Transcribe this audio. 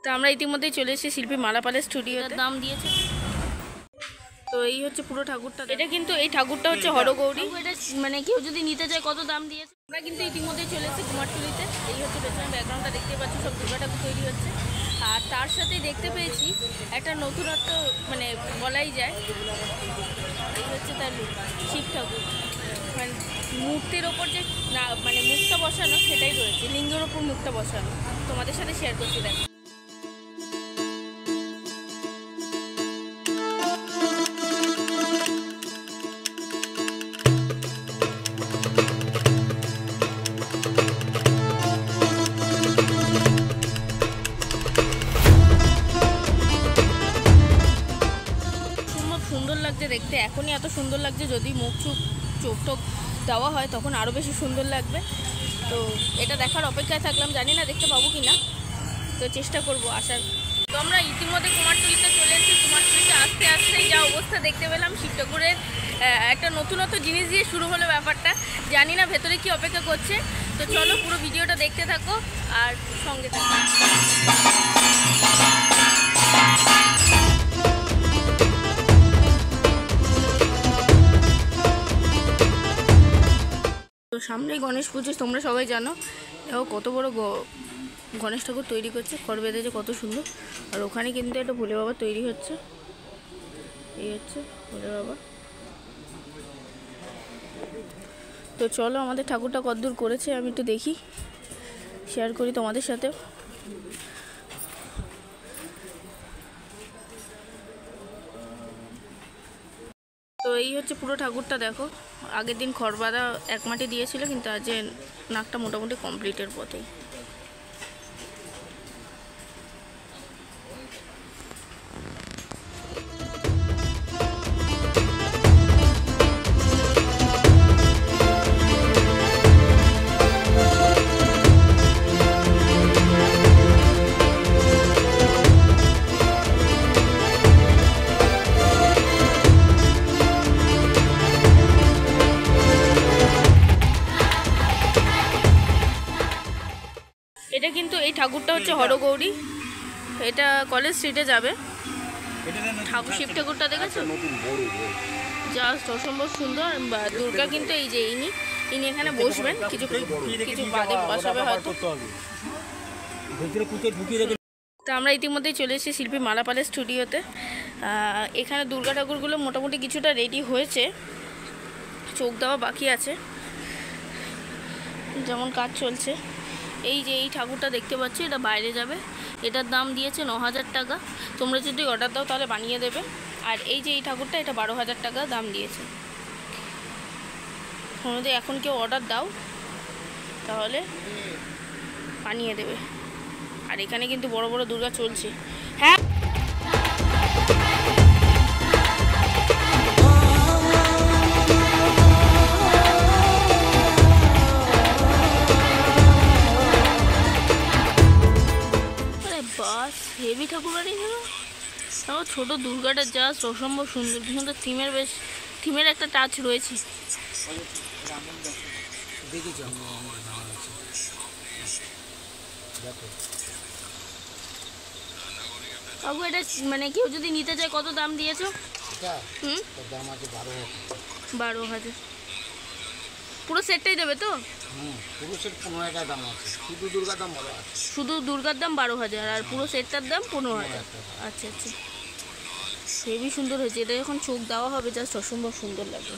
তো আমরা ইতিমধ্যেই চলে এসেছি শিল্পী মালাপালের স্টুডিওতে। দাম দিয়েছে। তো এই হচ্ছে পুরো ঠাকুরটা। এটা কিন্তু এই ঠাকুরটা হচ্ছে হরগৌরী। এটা মানে কেউ যদি নিতে চায় কত দাম দিয়েছে। আমরা কিন্তু ইতিমধ্যেই চলে এসেছি কুমারটুলিতে। এই হচ্ছে পেছনের ব্যাকগ্রাউন্ডটা দেখতে পাচ্ছি, সব দুর্গা ঠাকুর তৈরি হচ্ছে। আর তার সাথেই দেখতে পেয়েছি একটা নতুনত্ব, মানে বলাই যায়, এই হচ্ছে তার শিব ঠাকুর। মানে মূর্তির ওপর যে না মানে মুখটা বসানো সেটাই রয়েছে, লিঙ্গের ওপর মুখটা বসানো। তোমাদের সাথে শেয়ার করছি, দেখো। সুন্দর লাগছে দেখতে, এখনই এত সুন্দর লাগছে, যদি মুখ চোখ টোক দেওয়া হয় তখন আরও বেশি সুন্দর লাগবে। তো এটা দেখার অপেক্ষায় থাকলাম, জানি না দেখতে পাবো কি না, তো চেষ্টা করব আসার। তো আমরা ইতিমধ্যে কুমারটুলিতে চলে এসেছি। কুমারটুলিতে আস্তে আস্তেই যা অবস্থা দেখতে পেলাম, শিব ঠাকুরের একটা নতুনত্ব জিনিস দিয়ে শুরু হলো ব্যাপারটা, জানি না ভেতরে কি অপেক্ষা করছে। তো চলো পুরো ভিডিওটা দেখতে থাকো আর সঙ্গে থাকো। তো সামনেই গণেশ পুজো, তোমরা সবাই জানো। দেখো কত বড় গণেশ ঠাকুর তৈরি করছে, খড় বেঁধেছে কত সুন্দর। আর ওখানে কিন্তু একটা ভোলে বাবা তৈরি হচ্ছে, এই হচ্ছে ভোলে বাবা। তো চলো আমাদের ঠাকুরটা কতদূর করেছে আমি একটু দেখি, শেয়ার করি তোমাদের সাথে। তো এই হচ্ছে পুরো ঠাকুরটা, দেখো। আগের দিন খড় বাঁধা এক মাটি দিয়েছিল, কিন্তু আজ নাকটা মোটামুটি কমপ্লিটের পথেই। এটা কিন্তু এই ঠাকুরটা হচ্ছে হরগৌরী, এটা কলেজ স্ট্রিটে যাবে। ঠাকুর শিব ঠাকুরটা দেখেছো, জাস্ট অসম্ভব সুন্দর। দুর্গা কিন্তু এই যে ইনি এখানে বসবেন, কিছু বাদে বসাবে হয়তো। তো আমরা ইতিমধ্যেই চলে এসেছি শিল্পী মালাপালের স্টুডিওতে। এখানে দুর্গা ঠাকুরগুলো মোটামুটি কিছুটা রেডি হয়েছে, চোখ দেওয়া বাকি আছে, যেমন কাজ চলছে। এই যে এই ঠাকুরটা দেখতে পাচ্ছ, এটা বাইরে যাবে। এটার দাম দিয়েছে 9,000 টাকা। তোমরা যদি অর্ডার দাও তাহলে বানিয়ে দেবে। আর এই যে এই ঠাকুরটা, এটা 12,000 টাকা দাম দিয়েছে। তোমরা যদি এখন কেউ অর্ডার দাও তাহলে বানিয়ে দেবে। আর এখানে কিন্তু বড় বড় দুর্গা চলছে। হ্যাঁ, বাস হেভি ঠাকুর বাড়ি হলো। তাও ছোটো দুর্গাটা জাস্ট অসম্ভব সুন্দর, কিন্তু থিমের একটা টাচ রয়েছে। বাবু এটা মানে কেউ যদি নিতে চায় কত দাম দিয়েছো? 12,000। পুরো সেটটাই দেবে তো? পুরো সেট 15,000 দাম আছে, শুধু দুর্গার দাম 12,000। শুধু দুর্গার দাম 12,000 আর পুরো সেটটার দাম 15,000। আচ্ছা আচ্ছা, হেভি সুন্দর হয়েছে। এটা যখন চোখ দেওয়া হবে জাস্ট অসম্ভব সুন্দর লাগবে।